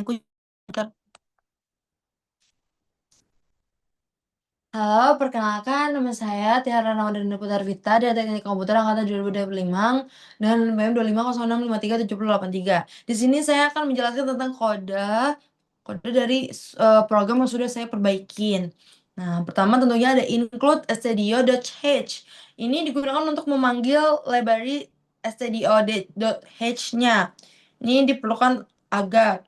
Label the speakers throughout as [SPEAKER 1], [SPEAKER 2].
[SPEAKER 1] aku. Halo, perkenalkan nama saya Tiara Ramadhani Putar Vita dari Teknik Komputer Angkatan 2025 dengan NPM 25060537083. Di sini saya akan menjelaskan tentang kode dari program yang sudah saya perbaikin. Nah, pertama tentunya ada include stdio.h. Ini digunakan untuk memanggil library stdio.h-nya. Ini diperlukan agar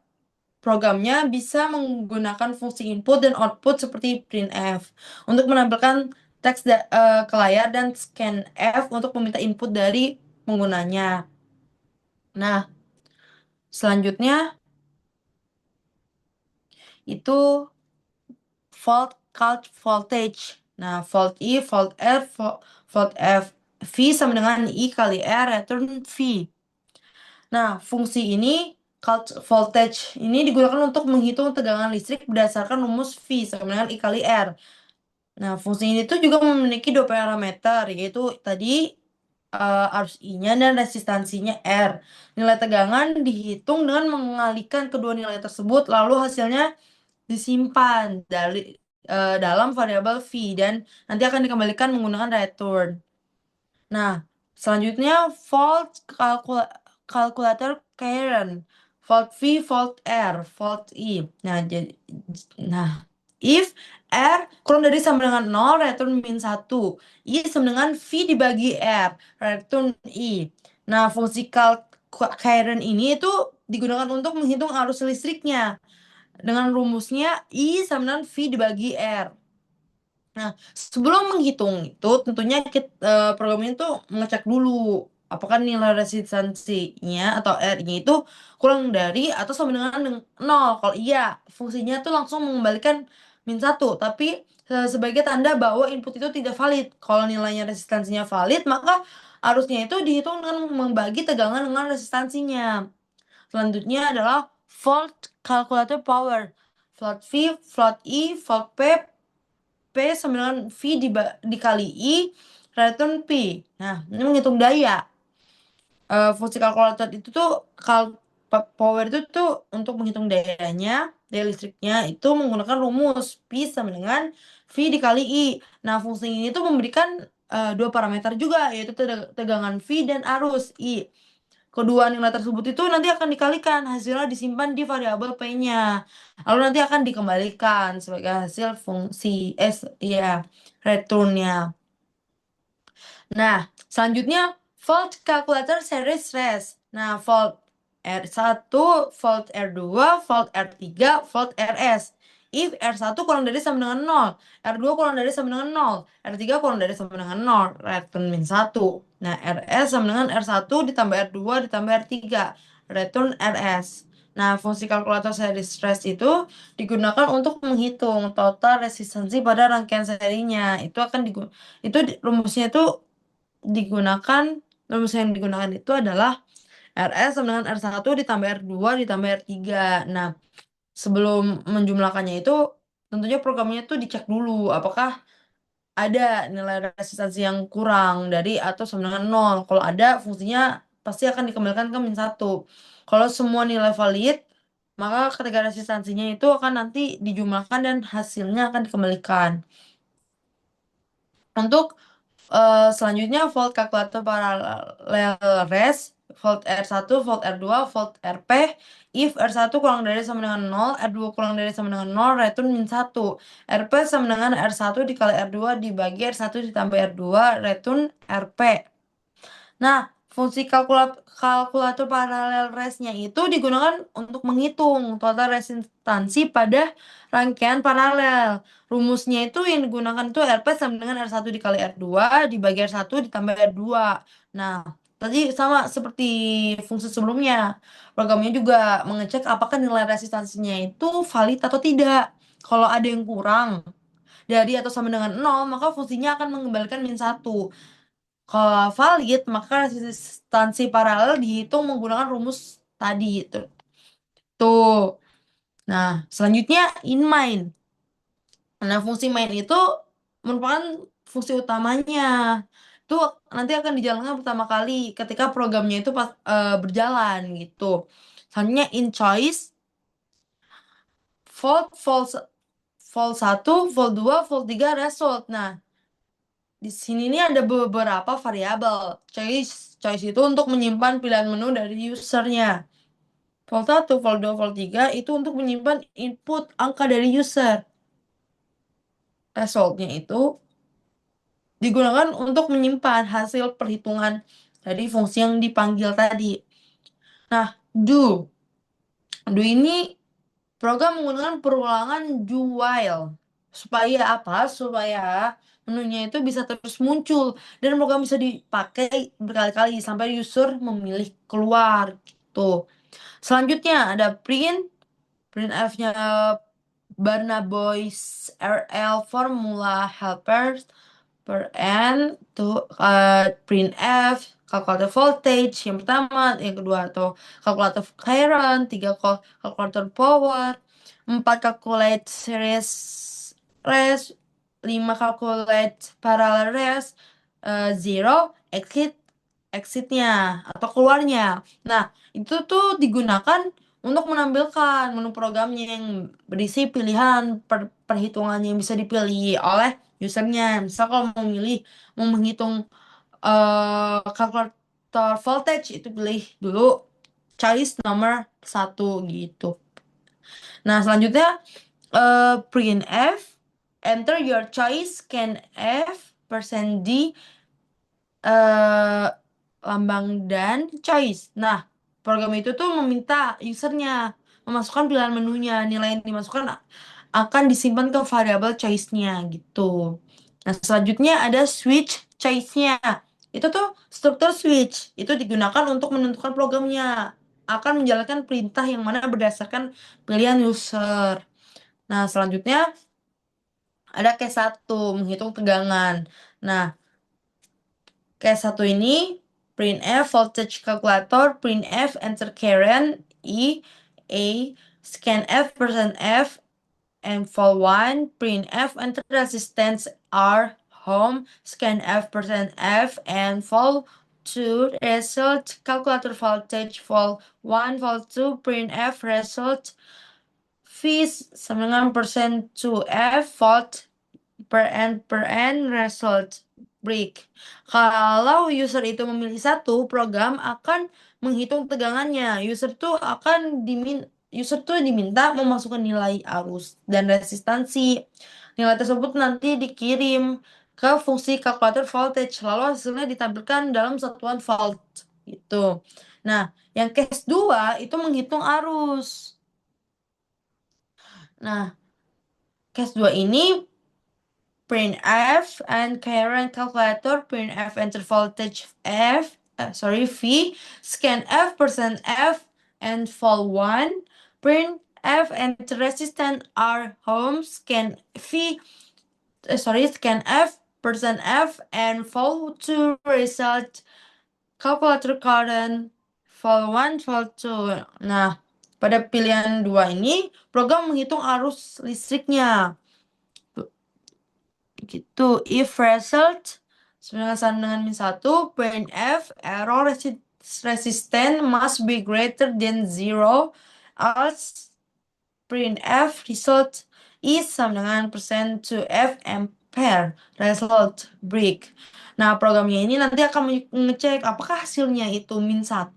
[SPEAKER 1] programnya bisa menggunakan fungsi input dan output seperti printf untuk menampilkan teks ke layar dan scanf untuk meminta input dari penggunanya. Nah, selanjutnya itu count voltage. Nah, volt E, volt R, volt F. V sama dengan I kali R, return V. Nah, fungsi ini count voltage ini digunakan untuk menghitung tegangan listrik berdasarkan rumus V sama dengan I kali R. Nah, fungsi ini tuh juga memiliki dua parameter, yaitu tadi arus I-nya dan resistansinya R. Nilai tegangan dihitung dengan mengalihkan kedua nilai tersebut, lalu hasilnya disimpan dalam variabel V dan nanti akan dikembalikan menggunakan return. Nah, selanjutnya calculator current, volt V, volt R, volt I. Nah, if R kurang dari sama dengan 0, return min 1. I sama dengan V dibagi R, return I. Nah, fungsi current ini itu digunakan untuk menghitung arus listriknya. Dengan rumusnya I sama dengan V dibagi R. Nah, sebelum menghitung itu tentunya program ini tuh mengecek dulu apakah nilai resistansinya atau R-nya itu kurang dari atau sama dengan 0. Kalau iya, fungsinya tuh langsung mengembalikan min 1. Tapi sebagai tanda bahwa input itu tidak valid. Kalau nilainya resistansinya valid, maka harusnya itu dihitung dengan membagi tegangan dengan resistansinya. Selanjutnya adalah volt calculator power. Volt V, volt I, volt P, P sama dengan V dikali I, return P. Nah, ini menghitung daya. Fungsi kalkulator itu tuh power itu tuh untuk menghitung daya listriknya itu menggunakan rumus P sama dengan V dikali I. Nah, fungsi ini tuh memberikan dua parameter juga, yaitu tegangan V dan arus I. Kedua nilai tersebut itu nanti akan dikalikan, hasilnya disimpan di variabel P-nya. Lalu nanti akan dikembalikan sebagai hasil fungsi ya, return-nya. Nah, selanjutnya volt calculator series res. Nah, volt R1, volt R2, volt R3, volt RS. If R1 kurang dari sama dengan 0, R2 kurang dari sama dengan 0, R3 kurang dari sama dengan 0, return min 1. Nah, RS sama dengan R1 ditambah R2 ditambah R3, return RS. Nah, fungsi kalkulator series res itu digunakan untuk menghitung total resistansi pada rangkaian serinya. Rumusnya itu digunakan rumus yang digunakan itu adalah RS sama dengan R1 ditambah R2 ditambah R3. Nah, sebelum menjumlahkannya itu tentunya programnya itu dicek dulu apakah ada nilai resistansi yang kurang dari atau sama dengan 0. Kalau ada, fungsinya pasti akan dikembalikan ke min 1. Kalau semua nilai valid, maka ketika resistansinya itu akan nanti dijumlahkan dan hasilnya akan dikembalikan. Untuk selanjutnya volt kalkulator paralel res, volt R1, volt R2, volt RP. If R1 kurang dari sama dengan 0, R2 kurang dari sama dengan 0, return min 1. RP sama dengan R1 dikali R2 dibagi R1 ditambah R2, return RP. Nah, fungsi kalkulator paralel resnya itu digunakan untuk menghitung total resistansi pada rangkaian paralel. Rumusnya itu yang digunakan itu RP sama dengan R1 dikali R2 dibagi R1 ditambah R2. Nah, tadi sama seperti fungsi sebelumnya. Programnya juga mengecek apakah nilai resistansinya itu valid atau tidak. Kalau ada yang kurang dari atau sama dengan 0, maka fungsinya akan mengembalikan min 1. Kalau valid, maka resistansi paralel dihitung menggunakan rumus tadi itu. Tuh. Nah, selanjutnya inline. Nah, fungsi main itu merupakan fungsi utamanya. Itu nanti akan dijalankan pertama kali ketika programnya itu berjalan gitu. Selanjutnya in choice. false 1, false 2, false 3 result. Nah, di sini nih ada beberapa variabel. Choice itu untuk menyimpan pilihan menu dari usernya. False 1, false 2, false 3 itu untuk menyimpan input angka dari user. Resultnya itu digunakan untuk menyimpan hasil perhitungan dari fungsi yang dipanggil tadi. Nah, do ini program menggunakan perulangan do while. Supaya apa? Supaya menunya itu bisa terus muncul dan program bisa dipakai berkali-kali sampai user memilih keluar gitu. Selanjutnya ada printf-nya Barnaboys RL formula helpers per n tuh printf kalkulator voltage yang pertama, yang kedua atau kalkulator current, 3 kalkulator power, 4 calculate series res, 5 calculate parallel res, 0 exitnya atau keluarnya. Nah, itu tuh digunakan untuk menampilkan menu programnya yang berisi pilihan perhitungan yang bisa dipilih oleh usernya. Misal kalau mau menghitung kalkulator voltage itu pilih dulu choice nomor 1 gitu. Nah, selanjutnya printf enter your choice scanf %d lambang dan choice. Nah, program itu tuh meminta usernya memasukkan pilihan menunya. Nilai yang dimasukkan akan disimpan ke variabel choice-nya gitu. Nah, selanjutnya ada switch choice-nya. Itu tuh struktur switch. Itu digunakan untuk menentukan programnya akan menjalankan perintah yang mana berdasarkan pilihan user. Nah, selanjutnya ada case 1, menghitung tegangan. Nah, case 1 ini printf voltage calculator, printf enter current, A, scanf %f, and fall 1, printf enter resistance R, home, scanf %f, and fall 2, result calculator voltage, fall 1, fall 2, printf result V sama dengan %2f, volt per n result break. Kalau user itu memilih satu, program akan menghitung tegangannya. User tuh diminta memasukkan nilai arus dan resistansi. Nilai tersebut nanti dikirim ke fungsi kalkulator voltage, lalu hasilnya ditampilkan dalam satuan volt gitu. Nah, yang case 2 itu menghitung arus. Nah, case 2 ini printf and current calculator, printf enter voltage V, scanf %f and fall 1, printf enter resistance R, home, scanf %f and fall 2, result calculator current, fall 1, fall 2. Nah, pada pilihan 2 ini program menghitung arus listriknya gitu. If result sama dengan min 1, printf error resistant must be greater than 0, else printf result is sama dengan %2f ampere result break. Nah, programnya ini nanti akan mengecek apakah hasilnya itu min 1.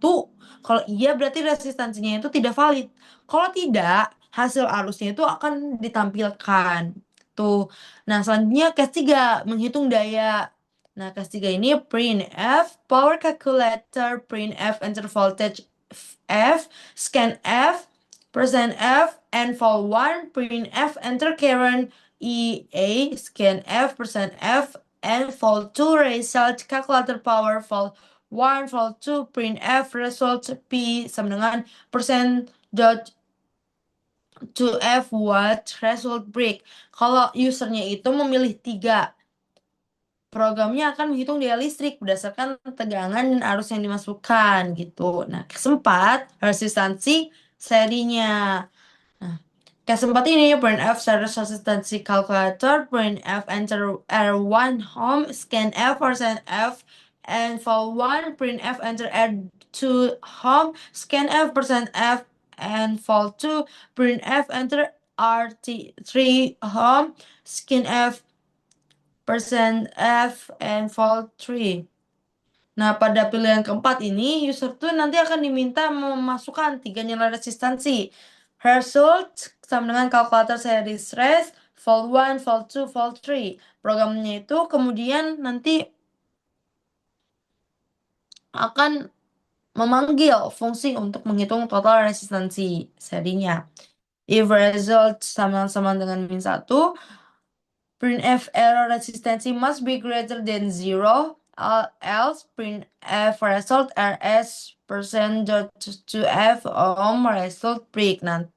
[SPEAKER 1] Kalau iya berarti resistansinya itu tidak valid. Kalau tidak, hasil arusnya itu akan ditampilkan. Tuh. Nah, selanjutnya case 3 menghitung daya. Nah, case 3 ini printf power calculator, printf enter voltage F, scanf %f, and fall 1, printf enter current EA, scanf %f, and fall 2, result calculator power, fall 1, fall 2, printf result P sama dengan %dot to F watt result break. Kalau usernya itu memilih 3, programnya akan menghitung daya listrik berdasarkan tegangan dan arus yang dimasukkan gitu. Nah, keempat, resistansi serinya. Nah, keempat ini printf series resistansi calculator, printf enter R1 home, scanf %f, and fall 1, printf enter R2 home, scanf %f, and fall 2, printf enter R3 ohm, scanf percent F, and fault 3. Nah, pada pilihan keempat ini, user tuh nanti akan diminta memasukkan tiga nilai resistansi. Result sama dengan kalkulator series res, fault 1, fault 2, fault 3. Programnya itu kemudian nanti akan memanggil fungsi untuk menghitung total resistansi serinya. If result sama-sama dengan min 1, printf error resistansi must be greater than 0, else printf result rs percent dot to f ohm result break. Nah,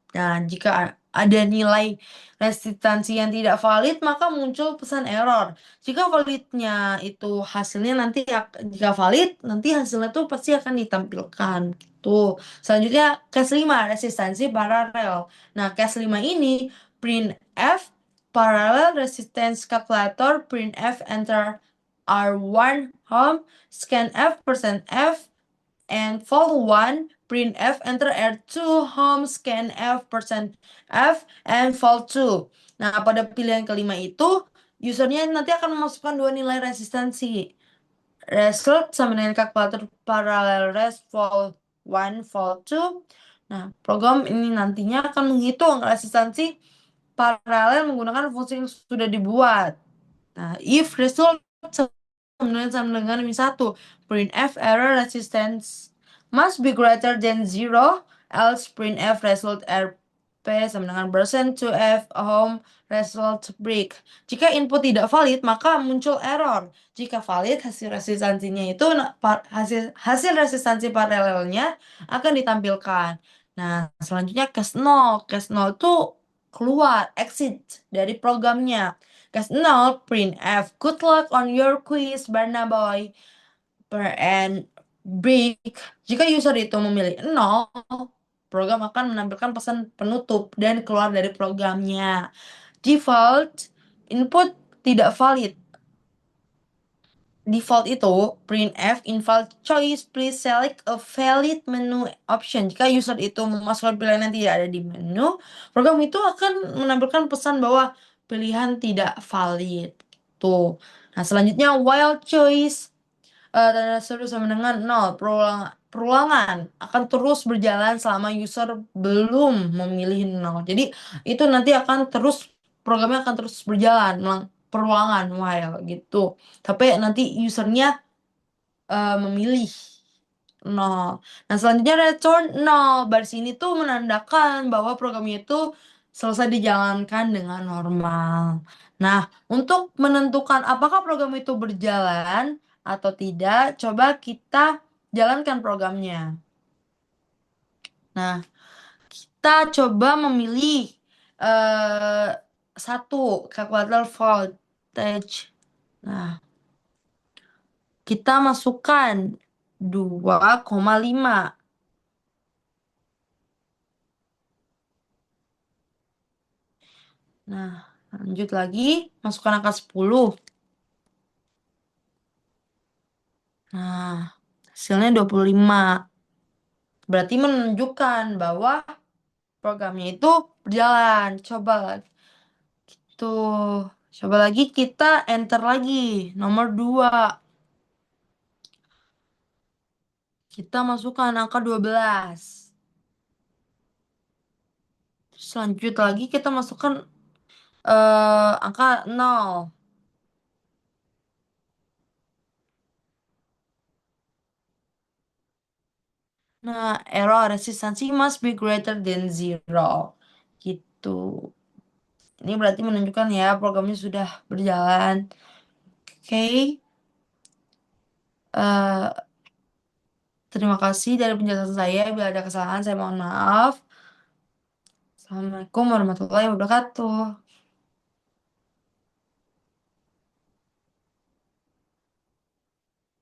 [SPEAKER 1] jika ada nilai resistansi yang tidak valid, maka muncul pesan error. Jika validnya itu hasilnya nanti jika valid, nanti hasilnya tuh pasti akan ditampilkan gitu. Selanjutnya case 5 resistansi paralel. Nah, case 5 ini printf parallel resistance calculator printf enter R1 home scanf percent F and fault 1 printf enter R2 home scanf percent F and fault 2. Nah, pada pilihan kelima itu usernya nanti akan memasukkan dua nilai resistansi. Result sama dengan kalkulator parallel res fault 1 fault 2. Nah, program ini nantinya akan menghitung resistansi paralel menggunakan fungsi yang sudah dibuat. Nah, if result sama dengan min 1, printf error resistance must be greater than 0, else printf result rp sama dengan percent to f ohm result break. Jika input tidak valid, maka muncul error. Jika valid, hasil resistansinya itu hasil resistansi paralelnya akan ditampilkan. Nah, selanjutnya case 0. Case 0 itu keluar, exit dari programnya. Case 0, printf good luck on your quiz, Barnaboy. Per and break. Jika user itu memilih 0, program akan menampilkan pesan penutup dan keluar dari programnya. Default input tidak valid. Default itu printf invalid choice, please select a valid menu option. Jika user itu memasukkan pilihan yang tidak ada di menu, program itu akan menampilkan pesan bahwa pilihan tidak valid. Tuh. Nah, selanjutnya while choice tanda seru sama dengan 0. Perulangan akan terus berjalan selama user belum memilih 0. Jadi itu nanti akan terus programnya akan terus berjalan perulangan while gitu. Tapi nanti usernya memilih 0. Nah, selanjutnya return 0. Baris ini tuh menandakan bahwa programnya itu selesai dijalankan dengan normal. Nah, untuk menentukan apakah program itu berjalan atau tidak, coba kita jalankan programnya. Nah, kita coba memilih satu calculator voltage. Nah, kita masukkan 2,5. Nah, lanjut lagi, masukkan angka 10. Nah, hasilnya 25. Berarti menunjukkan bahwa programnya itu berjalan. Coba lagi. Tuh, coba lagi kita enter lagi. Nomor 2. Kita masukkan angka 12. Selanjut lagi kita masukkan angka 0. Nah, error resistansi must be greater than 0. Gitu. Ini berarti menunjukkan ya programnya sudah berjalan. Oke. eh Terima kasih dari penjelasan saya. Bila ada kesalahan, saya mohon maaf. Assalamualaikum warahmatullahi wabarakatuh.